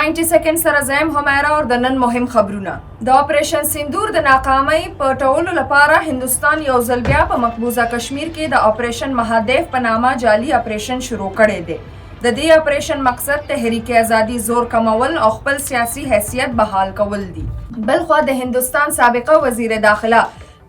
90 سیکنډ سره زم همیرا او د نن مهم خبرونه د اپریشن سندور د ناکامۍ په ټولو لپاره هندستان یو ځل بیا په مقبوضه کشمیر کې د اپریشن مهادیف په نامه جعلي اپریشن شروع کړی دی د دې اپریشن مقصد تحریک آزادي زور کمول او خپل سیاسي حیثیت بحال کول دي بلخو د هندستان سابقه وزیر داخله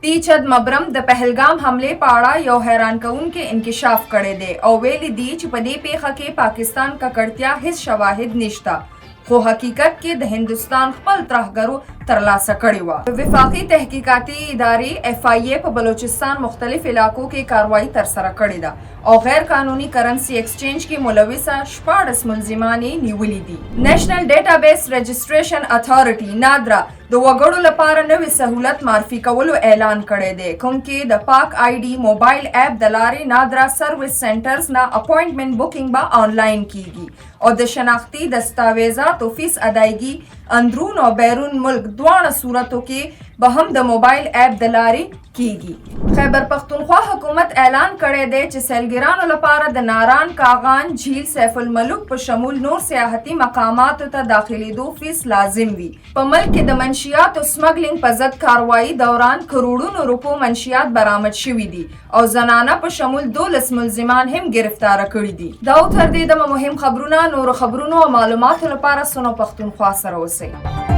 پی چدمبرم د پهلګام حمله په اړه یو حیران کوونکی انکشاف کړی دی او ویلي دی چې په دې پیښه کې پاکستان ککړتیا هیڅ شواهد نشته خو حقیقت کې د هندستان خپل ترهګرو ترلاسه کړې وه وفاقي تحقیقاتي ادارې اف آی ای په بلوچستان مختلف علاقو کې کاروایی ترسره کړې ده او غیر قانوني کرنسي ایکسچینج کې ملوثه 14 ملزمان یې نیولي دي نېشنل ډیټابیس رجسټریشن اتھارټي نادرا د وګړو لپاره نوې سہولت معرفي کولو اعلان کړی دی کوم کې د پاک آی ډي موبایل اپ د لارې نادرا سروس سنټرز نه اپوینټمنټ بوکینګ به آنلاین کیږي او د شناختی دستاویزاتو فیس ادایګي اندرون او بیرون ملک دواړه صورتو کې به هم د موبایل اپ د لارې کیږي خیبر پختونخوا حکومت اعلان کړی دی چې سیلګرانو لپاره د ناران کاغان جھیل سیف الملوک په شمول نور سیاحتي مقاماتو ته داخلېدو فیس لازم وي په ملک کې د منشیاتو سمګلینګ په ضد کاروایی دوران کروڑونو روپو منشیات برآمد شوي دي او زنانه په شمول 12 ملزمان هم گرفتار کړي دي دا تر دې د مهم خبرونه نور خبرونو او معلوماتو لپاره سنو پختونخوا سره اوسئ